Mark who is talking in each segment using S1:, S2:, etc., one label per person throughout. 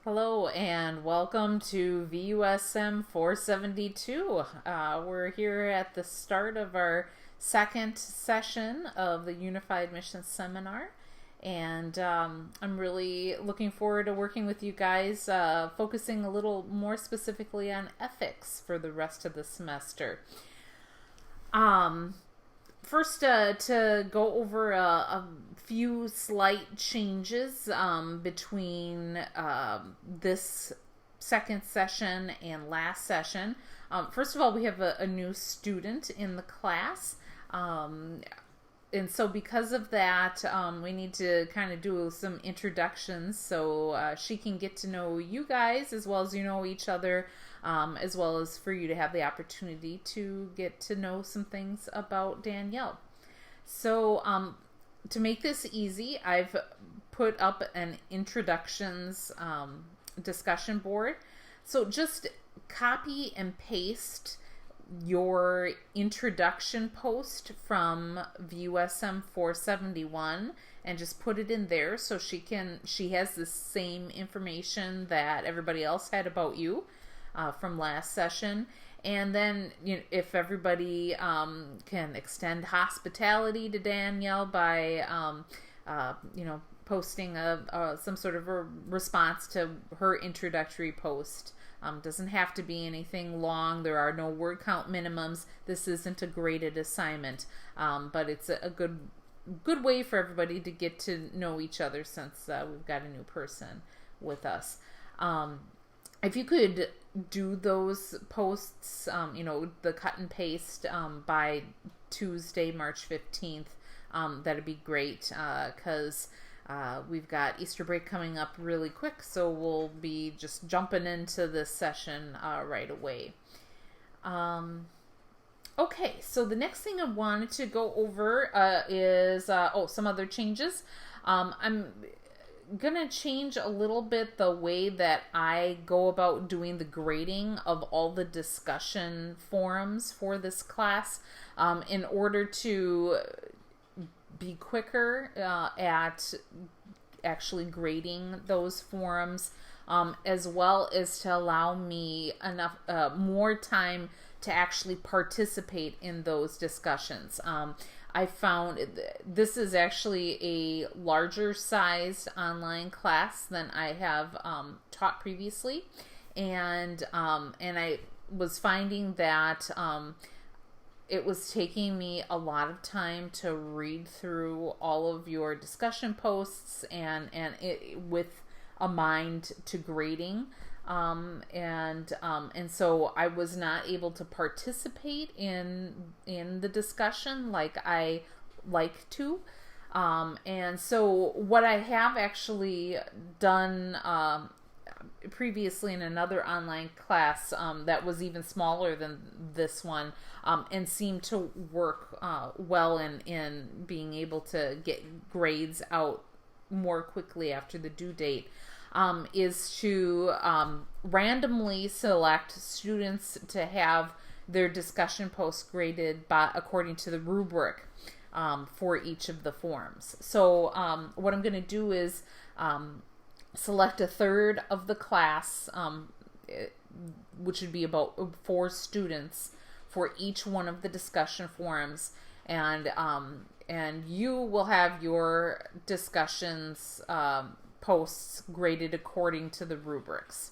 S1: Hello and welcome to VUSM 472. We're here at the start of our second session of the Unified Mission Seminar, and I'm really looking forward to working with you guys, focusing a little more specifically on ethics for the rest of the semester. Um, First, to go over a few slight changes between this second session and last session. First of all, we have a new student in the class. And so because of that, we need to kind of do some introductions so she can get to know you guys as well as you know each other, as well as for you to have the opportunity to get to know some things about Danielle. So to make this easy, I've put up an introductions discussion board. So just copy and paste your introduction post from VUSM 471 and just put it in there so she has the same information that everybody else had about you from last session. And then, if everybody can extend hospitality to Danielle by posting some sort of a response to her introductory post. Doesn't have to be anything long. There are no word count minimums. This isn't a graded assignment, but it's a good way for everybody to get to know each other since we've got a new person with us. If you could do those posts, the cut and paste by Tuesday, March 15th, that'd be great because we've got Easter break coming up really quick, so we'll be just jumping into this session right away. Okay, so the next thing I wanted to go over is some other changes. I'm gonna change a little bit the way that I go about doing the grading of all the discussion forums for this class in order to be quicker at actually grading those forums, as well as to allow me enough more time to actually participate in those discussions. I found this is actually a larger sized online class than I have taught previously, and I was finding that it was taking me a lot of time to read through all of your discussion posts and with a mind to grading. And so I was not able to participate in the discussion like I like to. And so what I have actually done previously in another online class that was even smaller than this one, and seemed to work well in being able to get grades out more quickly after the due date, is to randomly select students to have their discussion posts graded according to the rubric for each of the forms. So what I'm going to do is select a third of the class, which would be about 4 students for each one of the discussion forums, and you will have your discussions posts graded according to the rubrics.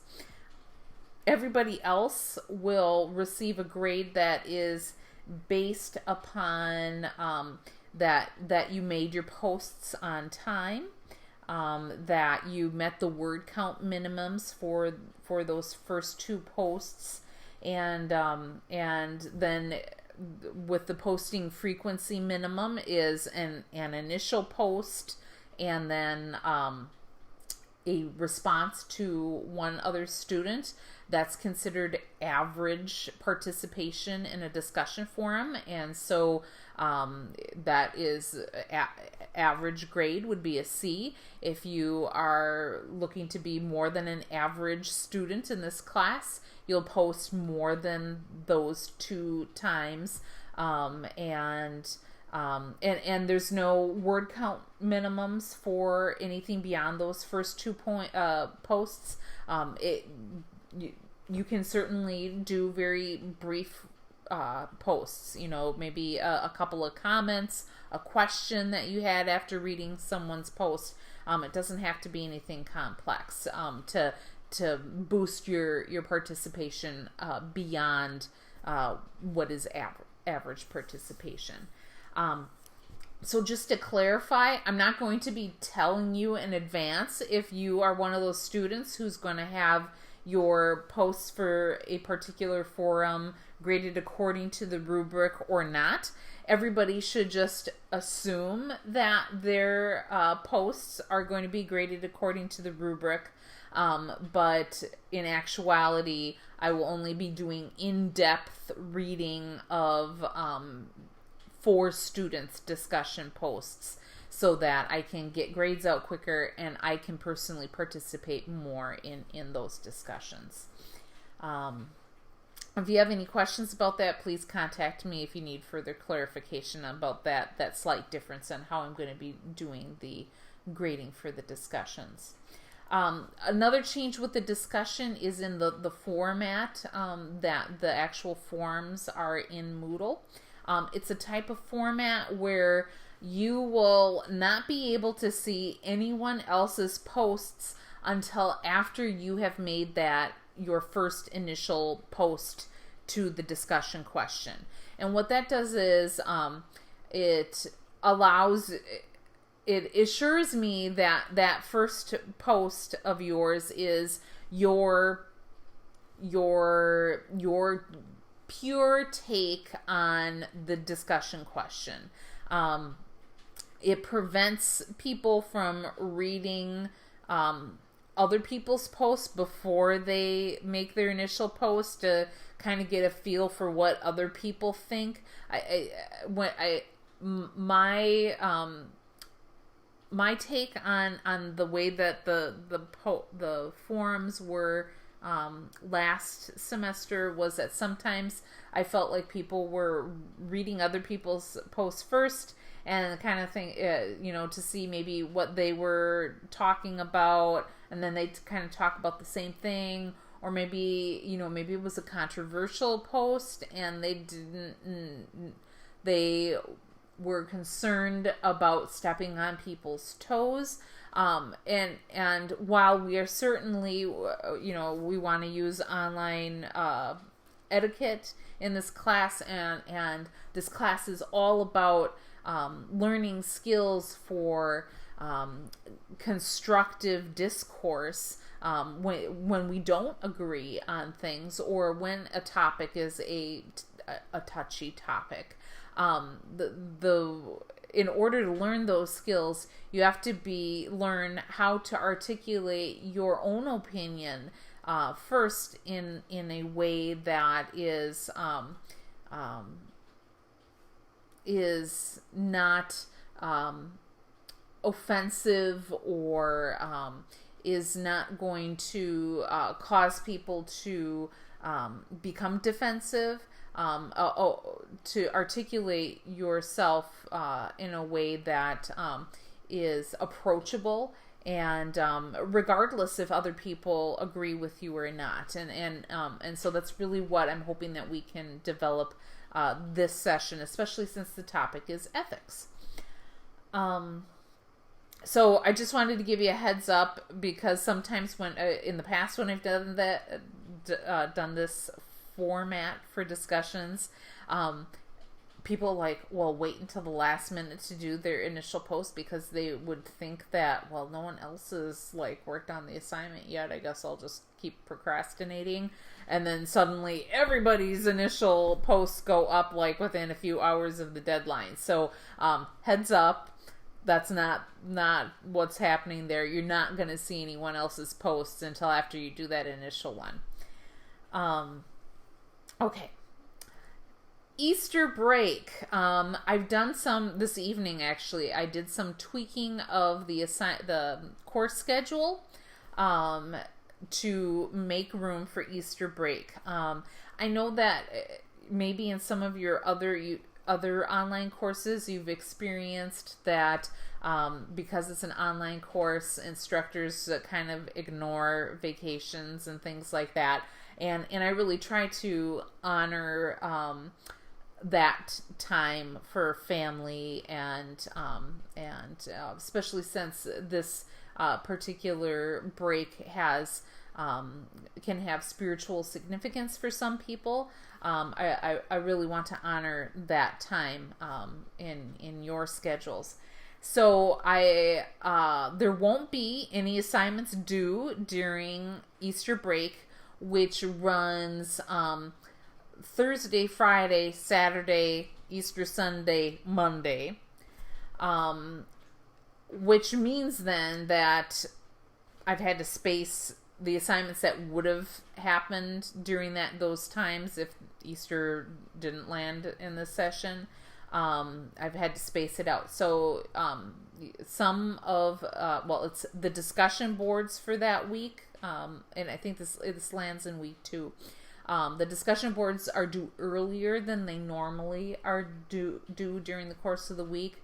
S1: Everybody else will receive a grade that is based upon that you made your posts on time, that you met the word count minimums for those first 2 posts, and then with the posting frequency minimum is an initial post and then a response to one other student. That's considered average participation in a discussion forum, and so that is average grade would be a C. If you are looking to be more than an average student in this class, you'll post more than those 2 times, and And there's no word count minimums for anything beyond those first 2 posts. You can certainly do very brief posts, maybe a couple of comments, a question that you had after reading someone's post. It doesn't have to be anything complex to boost your participation beyond what is average participation. So just to clarify, I'm not going to be telling you in advance if you are one of those students who's going to have your posts for a particular forum graded according to the rubric or not. Everybody should just assume that their posts are going to be graded according to the rubric. But in actuality, I will only be doing in-depth reading of for students' discussion posts so that I can get grades out quicker and I can personally participate more in those discussions. If you have any questions about that, please contact me if you need further clarification about that slight difference in how I'm going to be doing the grading for the discussions. Another change with the discussion is in the format that the actual forms are in Moodle. It's a type of format where you will not be able to see anyone else's posts until after you have made that your first initial post to the discussion question. And what that does is it assures me that first post of yours is your pure take on the discussion question. It prevents people from reading other people's posts before they make their initial post to kind of get a feel for what other people think. My take on the way that the forums were last semester was that sometimes I felt like people were reading other people's posts first and kind of think, to see maybe what they were talking about, and then they kind of talk about the same thing, or maybe it was a controversial post and they were concerned about stepping on people's toes. And while we are certainly, we want to use online etiquette in this class, and this class is all about learning skills for constructive discourse when we don't agree on things, or when a topic is a touchy topic. In order to learn those skills, you have to learn how to articulate your own opinion first in a way that is not offensive, or is not going to cause people to become defensive. To articulate yourself in a way that is approachable, and regardless if other people agree with you or not, and so that's really what I'm hoping that we can develop this session, especially since the topic is ethics. So I just wanted to give you a heads up, because sometimes when in the past when I've done this format for discussions, people wait until the last minute to do their initial post, because they would think that, well, no one else has worked on the assignment yet, I guess I'll just keep procrastinating. And then suddenly everybody's initial posts go up within a few hours of the deadline. So heads up, that's not what's happening there. You're not going to see anyone else's posts until after you do that initial one. Okay. Easter break. I've done some this evening, actually. I did some tweaking of the course schedule to make room for Easter break. I know that maybe in some of your other other online courses, you've experienced that because it's an online course, instructors kind of ignore vacations and things like that. And I really try to honor that time for family and especially since this particular break has can have spiritual significance for some people. I really want to honor that time in your schedules. So there won't be any assignments due during Easter break, which runs Thursday, Friday, Saturday, Easter Sunday, Monday. Which means then that I've had to space the assignments that would have happened during those times if Easter didn't land in this session. I've had to space it out. So some of it's the discussion boards for that week, and I think this lands in week 2. The discussion boards are due earlier than they normally are due during the course of the week.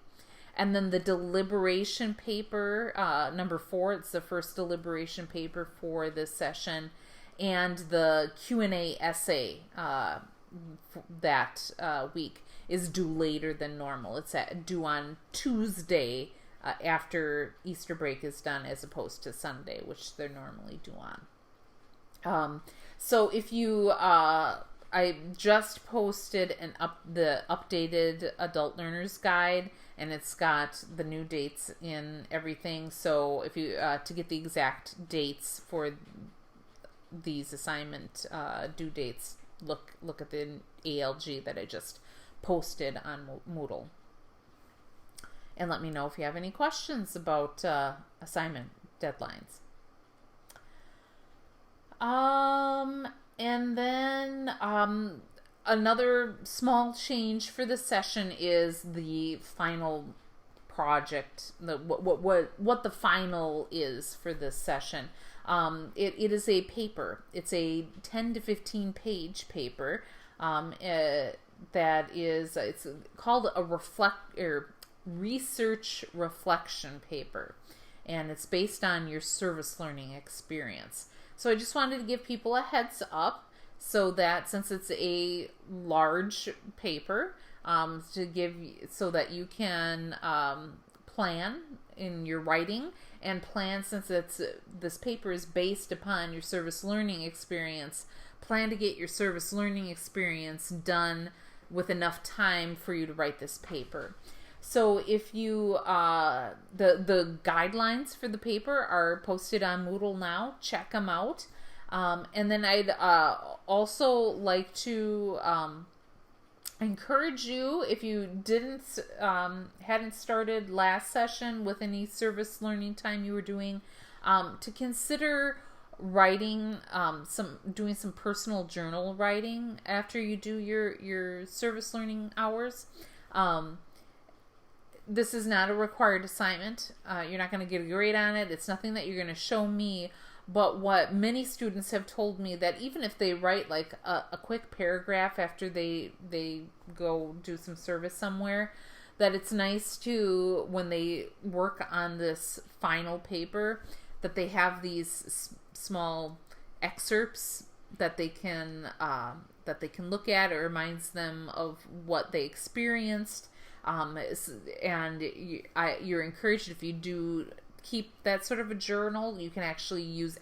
S1: And then the deliberation paper, number 4, it's the first deliberation paper for this session, and the Q&A essay that week is due later than normal. It's due on Tuesday after Easter break is done, as opposed to Sunday, which they're normally due on. So if you, I just posted the updated Adult Learners Guide, and it's got the new dates in everything. So if you to get the exact dates for these assignment due dates, look at the ALG that I just posted on Moodle. And let me know if you have any questions about assignment deadlines. And then another small change for this session is the final project, what the final is for this session. It is a paper. It's a 10 to 15 page paper that is, it's called a research reflection paper, and it's based on your service learning experience. So I just wanted to give people a heads up, so that since it's a large paper, so that you can plan in your writing, and plan, since this paper is based upon your service learning experience, plan to get your service learning experience done with enough time for you to write this paper. So if you, the guidelines for the paper are posted on Moodle now. Check them out. And then I'd also like to encourage you, if you hadn't started last session with any service learning time you were doing, to consider writing doing some personal journal writing after you do your service learning hours. This is not a required assignment. You're not going to get a grade on it. It's nothing that you're going to show me. But what many students have told me, that even if they write like a quick paragraph after they go do some service somewhere, that it's nice to, when they work on this final paper, that they have these small excerpts that they can look at. It reminds them of what they experienced. And you're encouraged, if you do keep that sort of a journal, you can actually use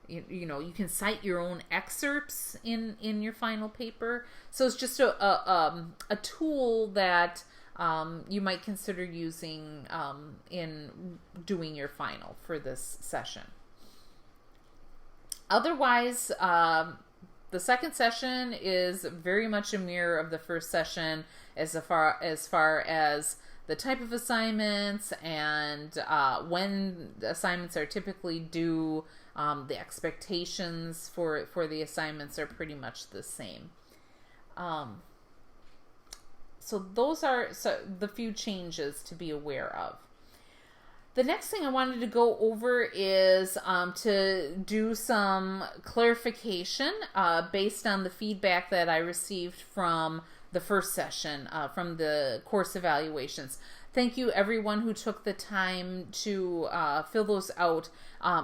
S1: you can cite your own excerpts in your final paper. So it's just a tool that you might consider using in doing your final for this session. Otherwise, the second session is very much a mirror of the first session as far as the type of assignments and when the assignments are typically due. The expectations for the assignments are pretty much the same. So those are the few changes to be aware of. The next thing I wanted to go over is to do some clarification based on the feedback that I received from the first session from the course evaluations. Thank you everyone who took the time to fill those out.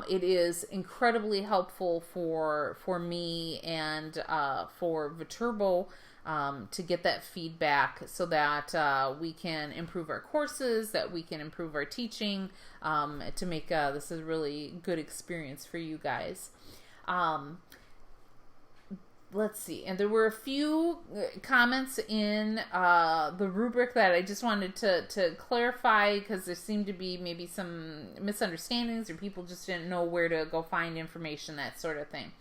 S1: It is incredibly helpful for me and for Viterbo to get that feedback so that we can improve our courses, that we can improve our teaching, to make this a really good experience for you guys. Let's see. And there were a few comments in the rubric that I just wanted to clarify, because there seemed to be maybe some misunderstandings, or people just didn't know where to go find information, that sort of thing.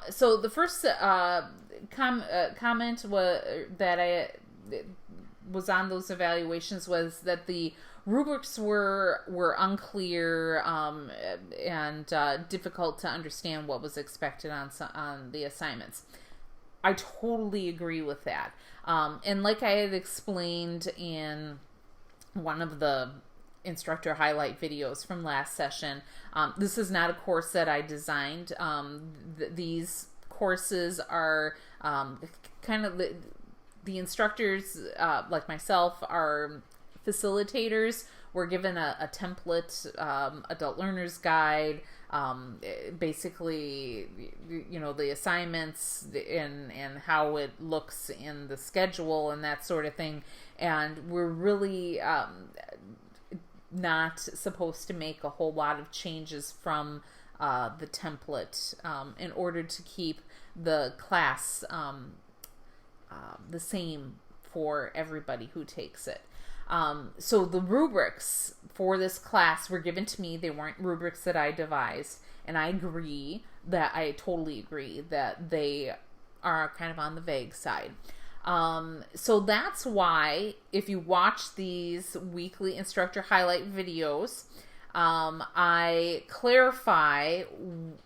S1: So the first comment that was on those evaluations was that the rubrics were unclear and difficult to understand what was expected on the assignments. I totally agree with that. And like I had explained in one of the instructor highlight videos from last session, this is not a course that I designed. These courses are kind of the instructors, like myself, are facilitators. We're given a template, adult learner's guide, basically, the assignments and how it looks in the schedule and that sort of thing. And we're really not supposed to make a whole lot of changes from the template in order to keep the class the same for everybody who takes it. So the rubrics for this class were given to me. They weren't rubrics that I devised. And I totally agree that they are kind of on the vague side. So that's why if you watch these weekly instructor highlight videos, I clarify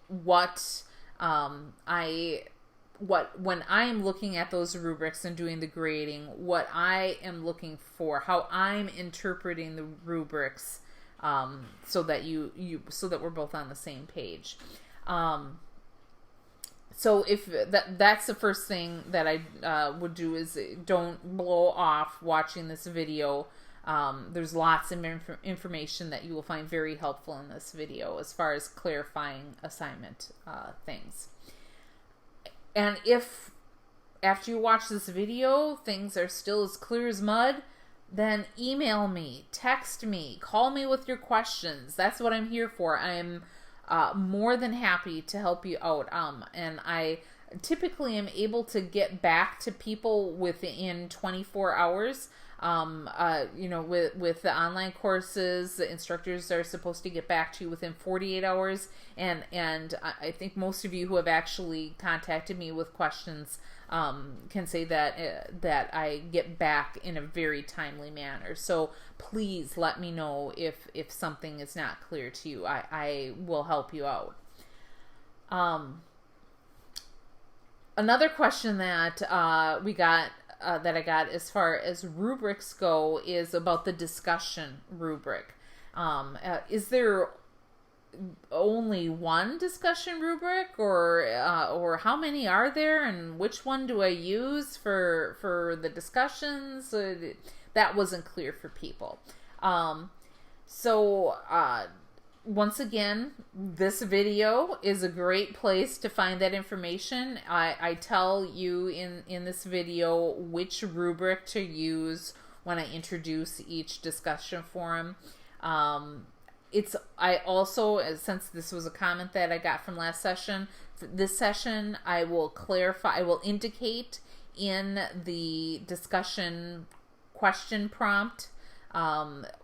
S1: when I am looking at those rubrics and doing the grading, what I am looking for, how I'm interpreting the rubrics, so that so that we're both on the same page. So if that's the first thing that I would do, is don't blow off watching this video. There's lots of information that you will find very helpful in this video as far as clarifying assignment things. And if after you watch this video things are still as clear as mud, then email me, text me, call me with your questions. That's what I'm here for. I'm more than happy to help you out. And I typically am able to get back to people within 24 hours. With the online courses, the instructors are supposed to get back to you within 48 hours. And I think most of you who have actually contacted me with questions can say that I get back in a very timely manner. So please let me know if something is not clear to you. I will help you out. Another question that we got, that I got as far as rubrics go, is about the discussion rubric. Is there only one discussion rubric, or how many are there, and which one do I use for the discussions? That wasn't clear for people. Once again, this video is a great place to find that information. I tell you in this video which rubric to use when I introduce each discussion forum. I also, since this was a comment that I got from last session, for this session I will clarify, I will indicate in the discussion question prompt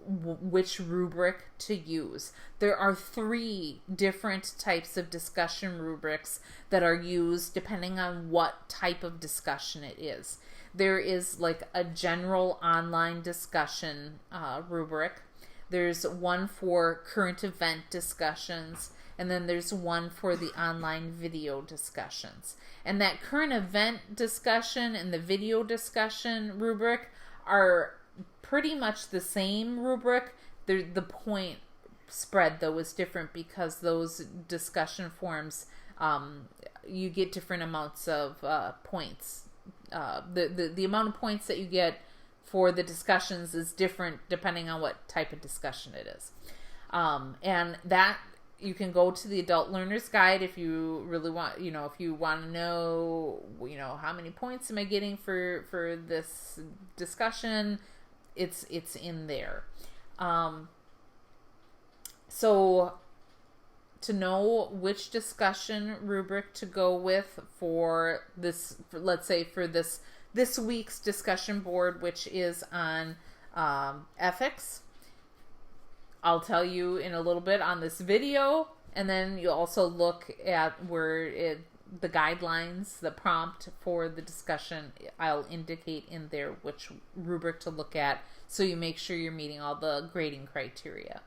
S1: which rubric to use. There are 3 different types of discussion rubrics that are used depending on what type of discussion it is. There is like a general online discussion rubric. There's one for current event discussions, and then there's one for the online video discussions. And that current event discussion and the video discussion rubric are pretty much the same rubric. The point spread, though, is different because those discussion forums, you get different amounts of points the amount of points that you get for the discussions is different depending on what type of discussion it is. And that you can go to the Adult Learner's Guide if you really want, if you want to know, how many points am I getting for this discussion, it's in there. So to know which discussion rubric to go with for let's say for this week's discussion board, which is on ethics, I'll tell you in a little bit on this video, and then you'll also look at the guidelines, the prompt for the discussion. I'll indicate in there which rubric to look at, so you make sure you're meeting all the grading criteria.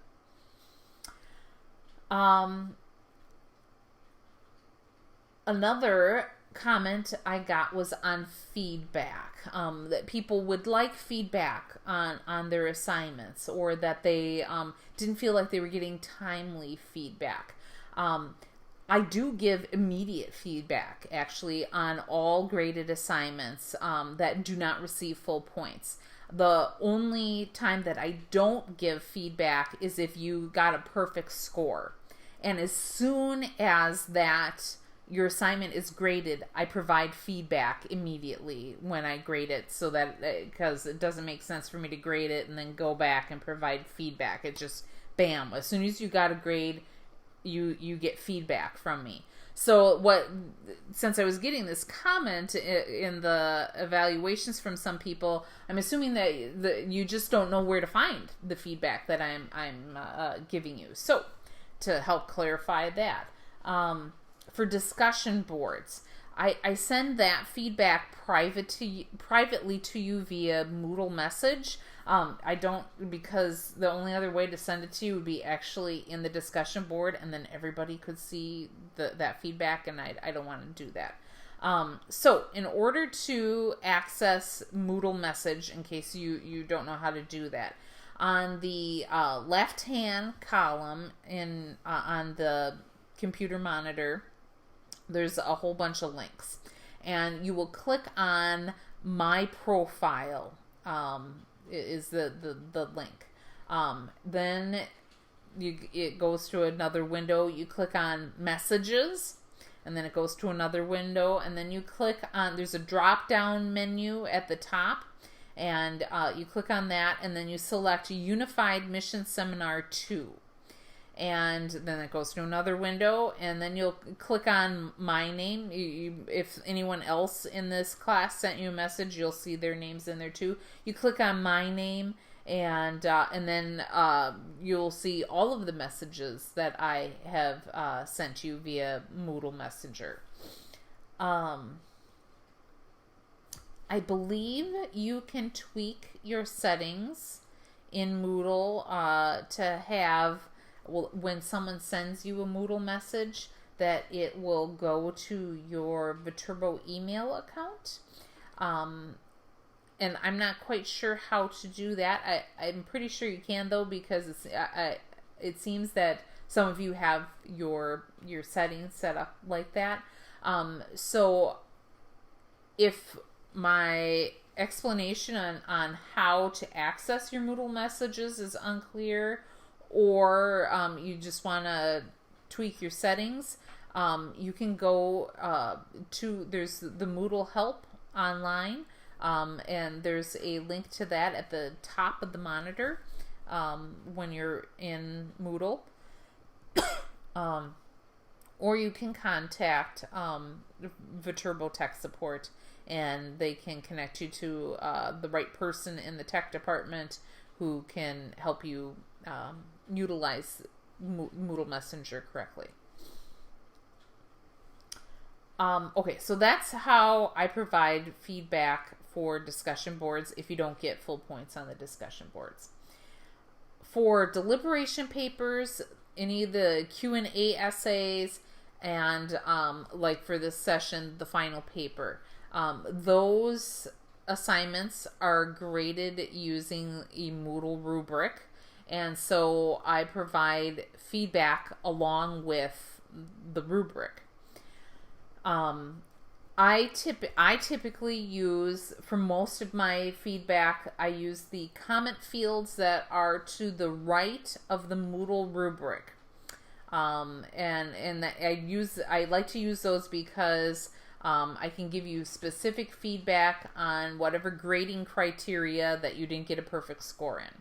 S1: Another comment I got was on feedback, that people would like feedback on their assignments, or that they didn't feel like they were getting timely feedback. I do give immediate feedback, actually, on all graded assignments that do not receive full points. The only time that I don't give feedback is if you got a perfect score. And as soon as your assignment is graded, I provide feedback immediately when I grade it, so that, because it doesn't make sense for me to grade it and then go back and provide feedback. It just, bam, as soon as you got a grade, you get feedback from me. So since I was getting this comment in the evaluations from some people, I'm assuming that you just don't know where to find the feedback that I'm giving you. So to help clarify that, for discussion boards, I send that feedback privately to you via Moodle message. I don't, because the only other way to send it to you would be actually in the discussion board, and then everybody could see that feedback, and I don't want to do that. So in order to access Moodle message, in case you don't know how to do that, on the left-hand column on the computer monitor, there's a whole bunch of links, and you will click on My Profile, is the link. Then it goes to another window. You click on Messages, and then it goes to another window, and then you click on, there's a drop-down menu at the top, and you click on that, and then you select Unified Mission Seminar 2. And then it goes to another window, and then you'll click on my name. If anyone else in this class sent you a message, you'll see their names in there too. You click on my name, and then you'll see all of the messages that I have sent you via Moodle Messenger. I believe you can tweak your settings in Moodle to have, when someone sends you a Moodle message, that it will go to your Viterbo email account. And I'm not quite sure how to do that. I'm pretty sure you can, though, because it seems that some of you have your settings set up like that. So if my explanation on how to access your Moodle messages is unclear, or you just want to tweak your settings, you can go there's the Moodle help online, and there's a link to that at the top of the monitor when you're in Moodle. Or you can contact Viterbo Tech Support, and they can connect you to the right person in the tech department who can help you utilize Moodle Messenger correctly. Okay, so that's how I provide feedback for discussion boards if you don't get full points on the discussion boards. For deliberation papers, any of the Q&A essays, and like for this session, the final paper, those assignments are graded using a Moodle rubric, and so I provide feedback along with the rubric. I typically use, for most of my feedback, I use the comment fields that are to the right of the Moodle rubric. And I like to use those because I can give you specific feedback on whatever grading criteria that you didn't get a perfect score in.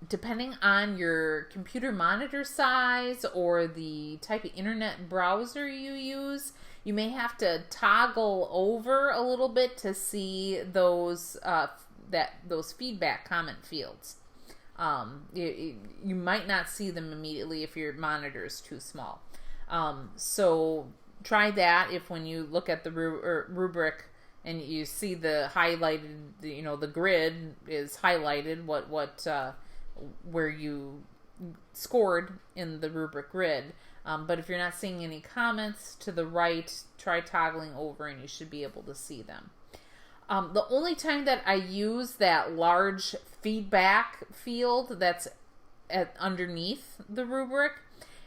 S1: Depending on your computer monitor size or the type of internet browser you use, you may have to toggle over a little bit to see those feedback comment fields. You might not see them immediately if your monitor is too small. So try that if when you look at the rubric and you see the highlighted, the grid is highlighted, where you scored in the rubric grid. But if you're not seeing any comments to the right, try toggling over and you should be able to see them. The only time that I use that large feedback field that's underneath the rubric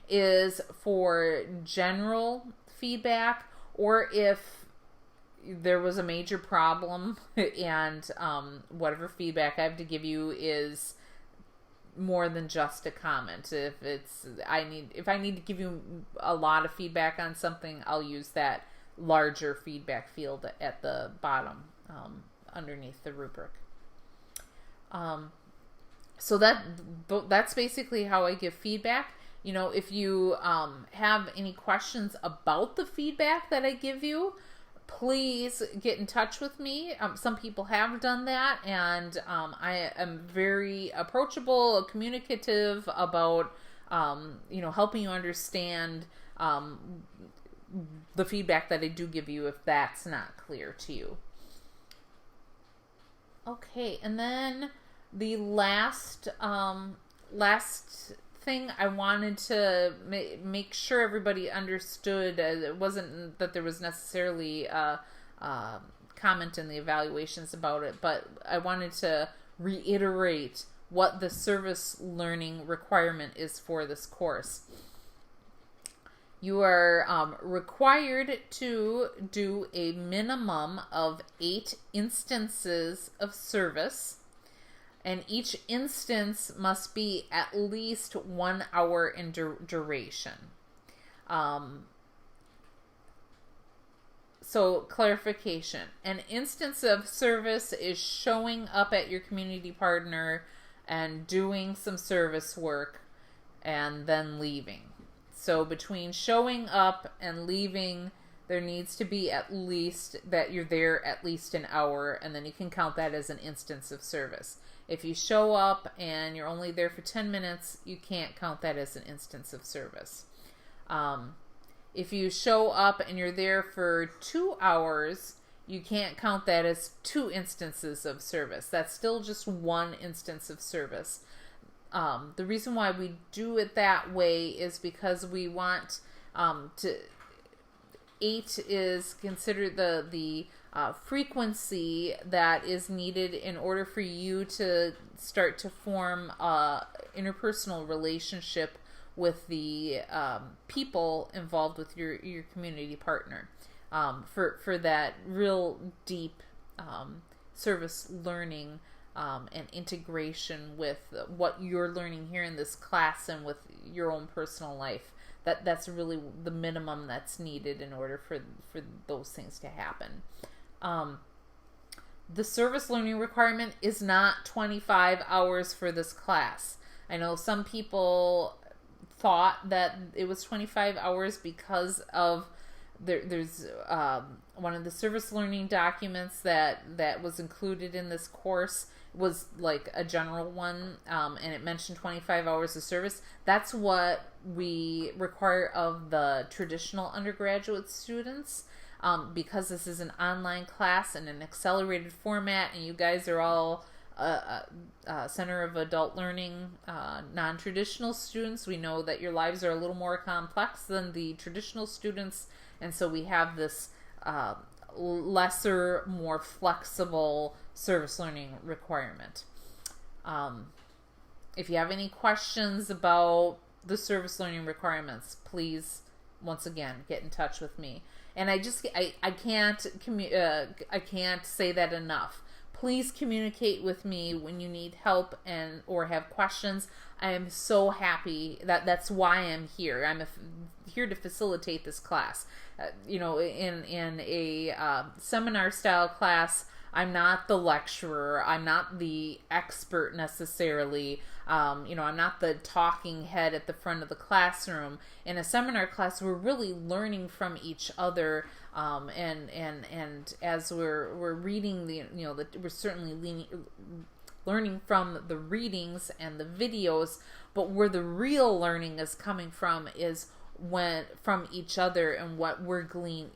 S1: is for general feedback, or if there was a major problem and whatever feedback I have to give you is more than just a comment. If I need to give you a lot of feedback on something, I'll use that larger feedback field at the bottom underneath the rubric. So that's basically how I give feedback. If you have any questions about the feedback that I give you, please get in touch with me. Some people have done that, and I am very approachable, communicative about helping you understand the feedback that I do give you if that's not clear to you. Okay, and then the last thing I wanted to make sure everybody understood, it wasn't that there was necessarily a comment in the evaluations about it, but I wanted to reiterate what the service learning requirement is for this course. You are required to do a minimum of 8 instances of service, and each instance must be at least 1 hour in duration. So clarification, an instance of service is showing up at your community partner and doing some service work and then leaving. So between showing up and leaving, there needs to be at least that you're there at least an hour, and then you can count that as an instance of service. If you show up and you're only there for 10 minutes, you can't count that as an instance of service. If you show up and you're there for 2 hours, you can't count that as 2 instances of service. That's still just 1 instance of service. The reason why we do it that way is because we want 8 is considered the frequency that is needed in order for you to start to form a interpersonal relationship with the people involved with your community partner, for that real deep service learning and integration with what you're learning here in this class and with your own personal life. That's really the minimum that's needed in order for those things to happen. The service learning requirement is not 25 hours for this class. I know some people thought that it was 25 hours because of there's one of the service learning documents that was included in this course was like a general one, and it mentioned 25 hours of service. That's what we require of the traditional undergraduate students, because this is an online class in an accelerated format, and you guys are all Center of Adult Learning non-traditional students. We know that your lives are a little more complex than the traditional students, and so we have this lesser, more flexible service learning requirement. If you have any questions about the service learning requirements, please once again, get in touch with me. And I can't I can't say that enough. Please communicate with me when you need help and or have questions. I am so happy that's why I'm here. I'm here to facilitate this class. In a seminar style class, I'm not the lecturer. I'm not the expert necessarily. I'm not the talking head at the front of the classroom. In a seminar class, we're really learning from each other. And as we're reading we're certainly learning from the readings and the videos, but where the real learning is coming from is from each other and what we're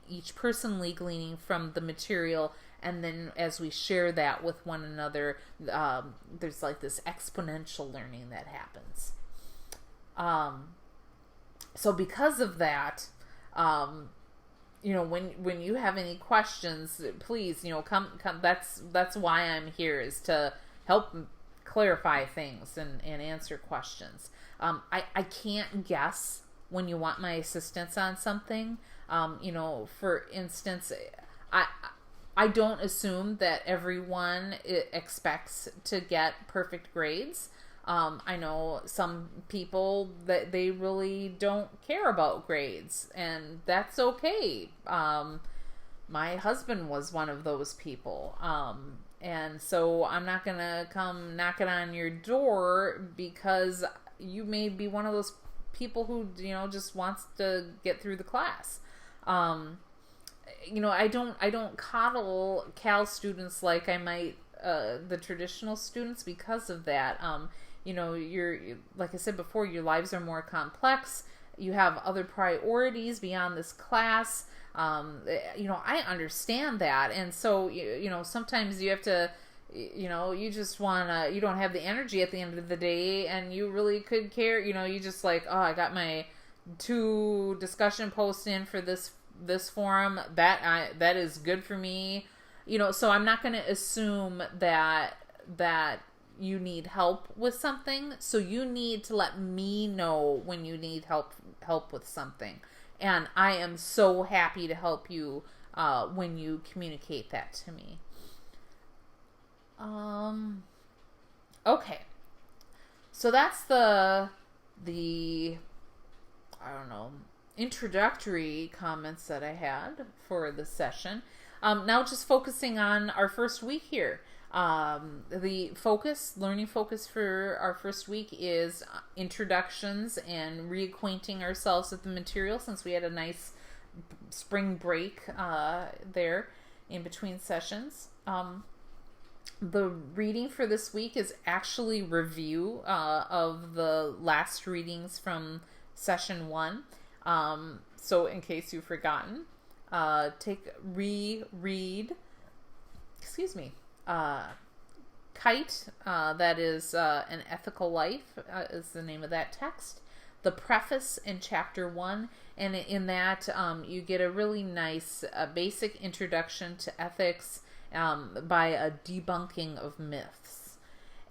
S1: each personally gleaning from the material. And then as we share that with one another, there's like this exponential learning that happens. So because of that, when you have any questions, please, come. That's why I'm here, is to help clarify things and answer questions. I can't guess when you want my assistance on something. For instance, I don't assume that everyone expects to get perfect grades. I know some people that they really don't care about grades, and that's okay. My husband was one of those people. And so I'm not going to come knocking on your door because you may be one of those people who, just wants to get through the class. I don't coddle Cal students like I might the traditional students because of that. You're, like I said before, your lives are more complex. You have other priorities beyond this class. I understand that. And so, sometimes you have to, you just you don't have the energy at the end of the day, and you really could care, you just like, oh, I got my 2 discussion posts in for this forum. That is good for me. So I'm not going to assume that you need help with something. So you need to let me know when you need help with something. And I am so happy to help you when you communicate that to me. Okay. So that's the introductory comments that I had for the session. Now just focusing on our first week here. The learning focus for our first week is introductions and reacquainting ourselves with the material, since we had a nice spring break there in between sessions. The reading for this week is actually review of the last readings from session 1. So in case you've forgotten, reread, Kite, that is An Ethical Life, is the name of that text. The preface in chapter 1, and in that you get a really nice basic introduction to ethics by a debunking of myths.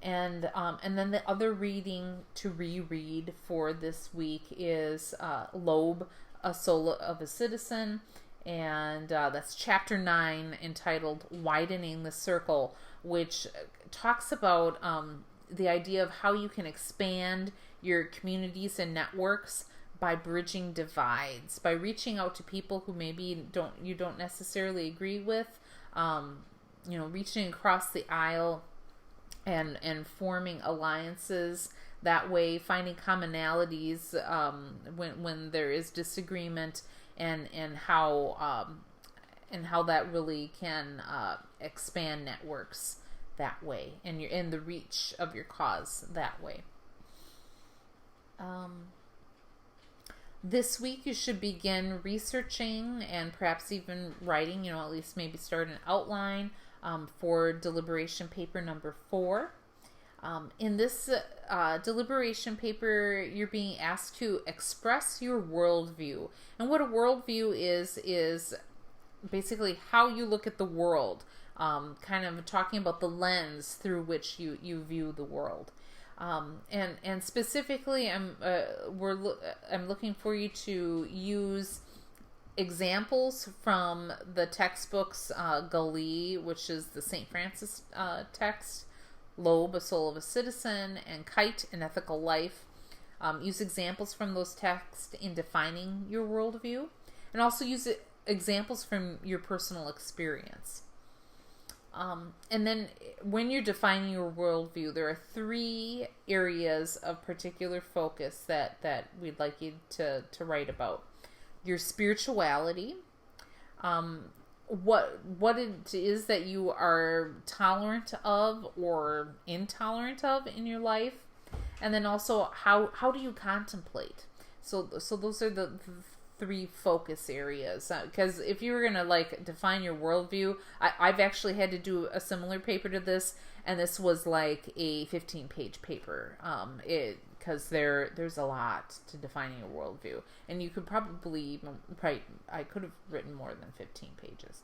S1: And then the other reading to reread for this week is Loeb, A Soul of a Citizen, and that's chapter 9, entitled Widening the Circle, which talks about the idea of how you can expand your communities and networks by bridging divides, by reaching out to people who maybe you don't necessarily agree with, reaching across the aisle and forming alliances that way, finding commonalities when there is disagreement, and how that really can expand networks that way, and you're in the reach of your cause that way. This week you should begin researching and perhaps even writing, at least maybe start an outline for deliberation paper number 4. In this deliberation paper, you're being asked to express your worldview. And what a worldview is basically how you look at the world, kind of talking about the lens through which you view the world. And specifically, I'm looking for you to use examples from the textbooks, Galli, which is the St. Francis text, Loeb, A Soul of a Citizen, and Kite, An Ethical Life. Use examples from those texts in defining your worldview, and also use examples from your personal experience. And then when you're defining your worldview, there are 3 areas of particular focus that we'd like you to write about. Your spirituality, what it is that you are tolerant of or intolerant of in your life, and then also how do you contemplate. So those are the 3 focus areas, because if you were gonna like define your worldview, I've actually had to do a similar paper to this, and this was like a 15-page paper. Because there's a lot to defining a worldview, and you could probably I could have written more than 15 pages.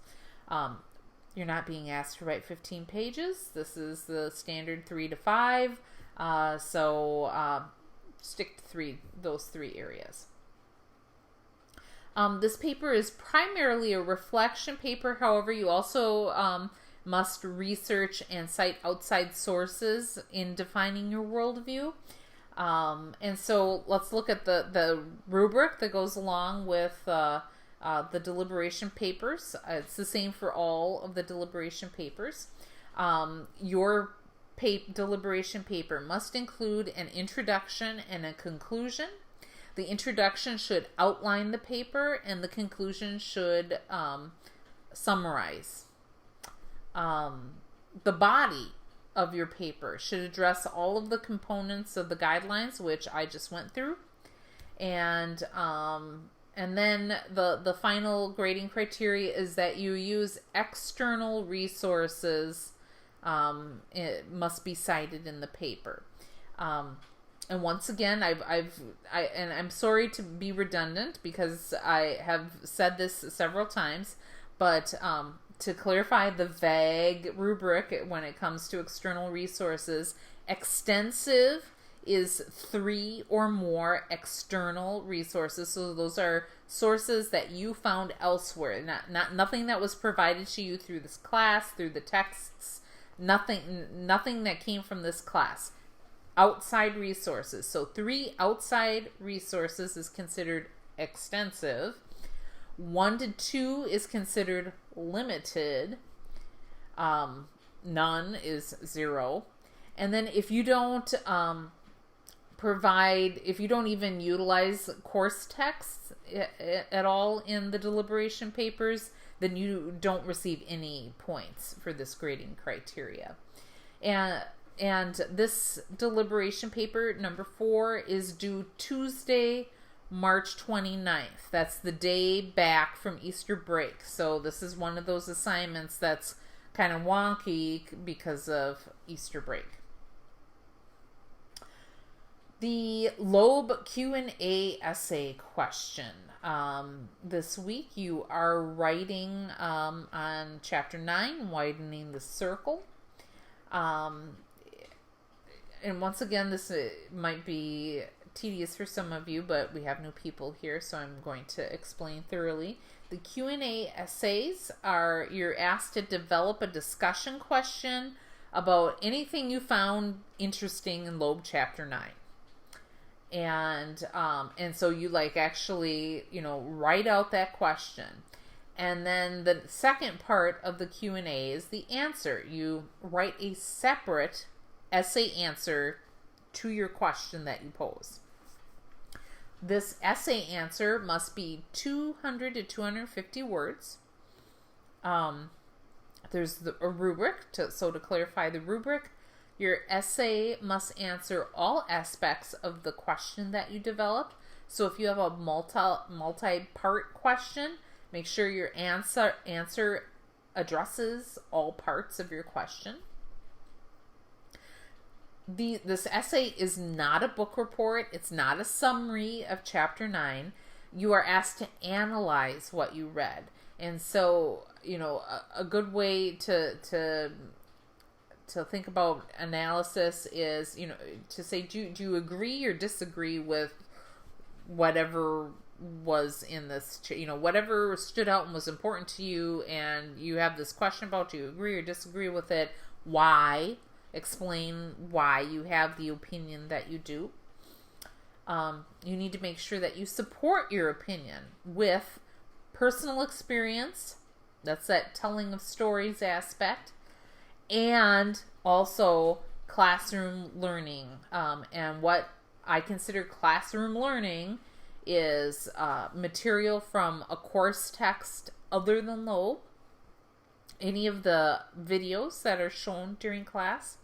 S1: You're not being asked to write 15 pages. This is the standard 3 to 5. So stick to those 3 areas. This paper is primarily a reflection paper. However, you also must research and cite outside sources in defining your worldview. And so let's look at the rubric that goes along with the deliberation papers. It's the same for all of the deliberation papers. Your deliberation paper must include an introduction and a conclusion. The introduction should outline the paper, and the conclusion should summarize. The body of your paper should address all of the components of the guidelines, which I just went through, and then the final grading criteria is that you use external resources. It must be cited in the paper. And once again, and I'm sorry to be redundant because I have said this several times, but to clarify the vague rubric when it comes to external resources, extensive is 3 or more external resources. So those are sources that you found elsewhere, nothing that was provided to you through this class, through the texts, nothing that came from this class. Outside resources. So 3 outside resources is considered extensive. 1 to 2 is considered limited. None is 0. And then if you don't if you don't even utilize course texts at all in the deliberation papers, then you don't receive any points for this grading criteria. And this deliberation paper, number 4, is due Tuesday, March 29th. That's the day back from Easter break. So this is one of those assignments that's kind of wonky because of Easter break. The Loeb Q&A essay question. This week you are writing on Chapter 9, Widening the Circle. And once again, this might be tedious for some of you, but we have new people here, so I'm going to explain thoroughly. The Q&A essays are, you're asked to develop a discussion question about anything you found interesting in Loeb Chapter 9. And so you actually, write out that question. And then the second part of the Q&A is the answer. You write a separate essay answer to your question that you pose. This essay answer must be 200 to 250 words. There's a rubric. So to clarify the rubric, your essay must answer all aspects of the question that you developed. So if you have a multi-part question, make sure your answer addresses all parts of your question. This essay is not a book report. It's not a summary of Chapter 9. You are asked to analyze what you read. And so, a good way to to think about analysis is, to say, do you agree or disagree with whatever was in this, whatever stood out and was important to you, and you have this question about, do you agree or disagree with it? Why? Explain why you have the opinion that you do. You need to make sure that you support your opinion with personal experience. That's that telling of stories aspect. And also classroom learning. And what I consider classroom learning is material from a course text other than Loeb, any of the videos that are shown during class,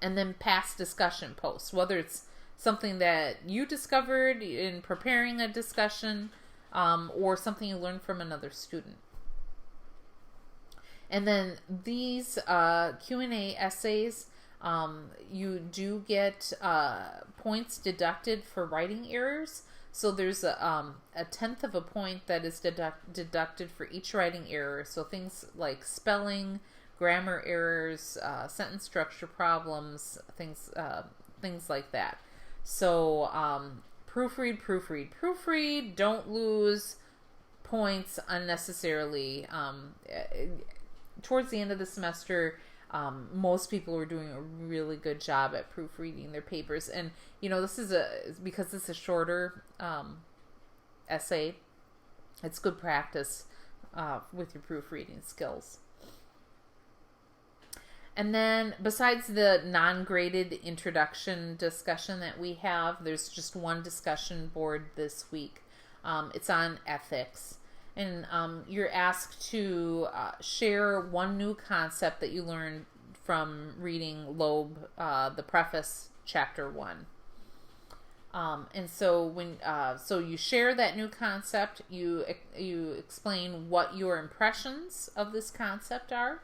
S1: and then past discussion posts, whether it's something that you discovered in preparing a discussion, or something you learned from another student. And then these Q&A essays, you do get points deducted for writing errors. So there's a 1/10 of a point that is deducted for each writing error. So things like spelling, grammar errors, sentence structure problems, things like that. So proofread. Don't lose points unnecessarily. Towards the end of the semester, most people were doing a really good job at proofreading their papers, and this is because this is a shorter essay. It's good practice with your proofreading skills. And then besides the non-graded introduction discussion that we have, there's just one discussion board this week. It's on ethics. And you're asked to share one new concept that you learned from reading Loeb, the preface, chapter 1. And so so you share that new concept, you explain what your impressions of this concept are,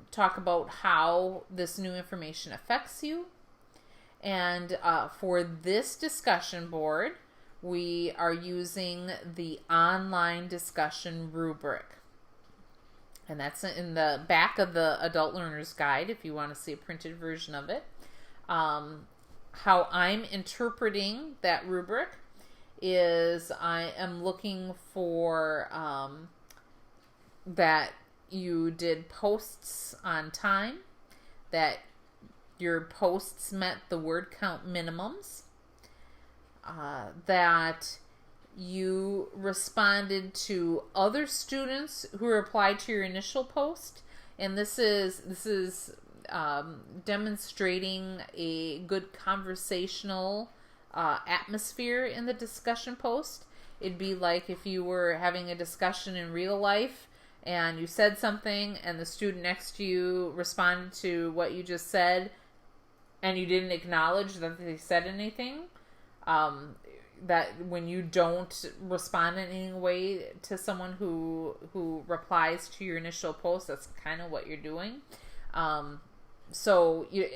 S1: talk about how this new information affects you, and for this discussion board, we are using the online discussion rubric. And that's in the back of the Adult Learner's Guide if you want to see a printed version of it. How I'm interpreting that rubric is I am looking for that you did posts on time, that your posts met the word count minimums, that you responded to other students who replied to your initial post, and this is demonstrating a good conversational atmosphere in the discussion post. It'd be like if you were having a discussion in real life and you said something and the student next to you responded to what you just said and you didn't acknowledge that they said anything. That when you don't respond in any way to someone who replies to your initial post, that's kind of what you're doing. So you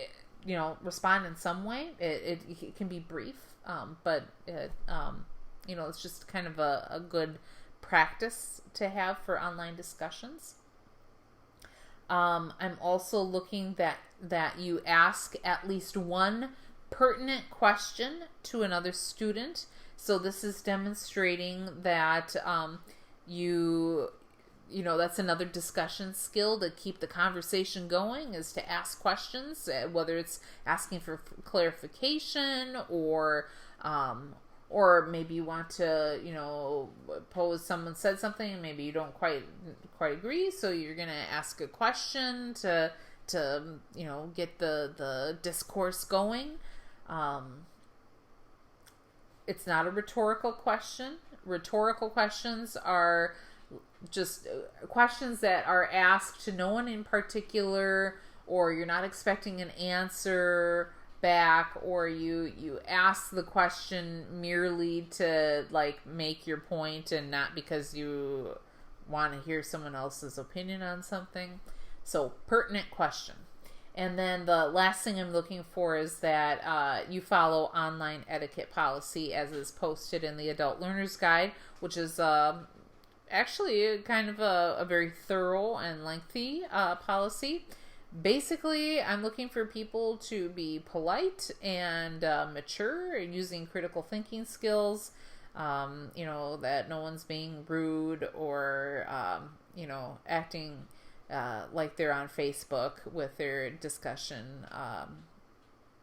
S1: respond in some way. It can be brief, but it's just kind of a good practice to have for online discussions. I'm also looking that you ask at least one pertinent question to another student. So this is demonstrating that that's another discussion skill to keep the conversation going, is to ask questions, whether it's asking for clarification or maybe you want to pose, someone said something and maybe you don't quite agree, so you're going to ask a question to get the discourse going. It's not a rhetorical question. Rhetorical questions are just questions that are asked to no one in particular, or you're not expecting an answer back, or you ask the question merely to make your point and not because you want to hear someone else's opinion on something. So pertinent question. And then the last thing I'm looking for is that you follow online etiquette policy as is posted in the Adult Learner's Guide, which is actually kind of a very thorough and lengthy policy. basically, I'm looking for people to be polite and mature, using critical thinking skills. That no one's being rude or, acting like they're on Facebook with their discussion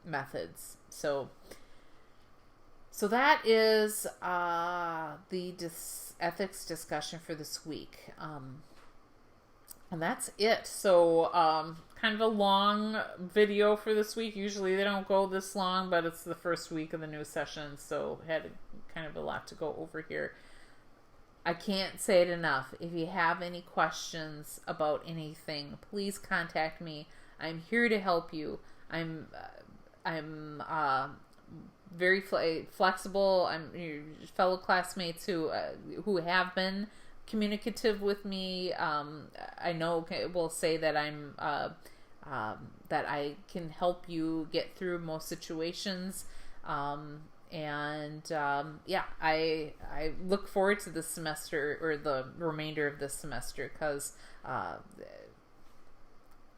S1: methods. So that is the ethics discussion for this week. And that's it. So, kind of a long video for this week. Usually they don't go this long, but it's the first week of the new session, so had kind of a lot to go over here. I can't say it enough. If you have any questions about anything, please contact me. I'm here to help you. I'm very flexible. I'm your fellow classmates who have been communicative with me. I know will say that I'm that I can help you get through most situations. I look forward to this semester, or the remainder of this semester, because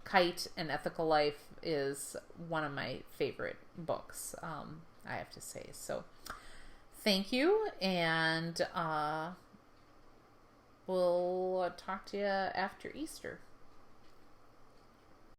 S1: Kite and Ethical Life is one of my favorite books, I have to say. So thank you, and we'll talk to you after Easter.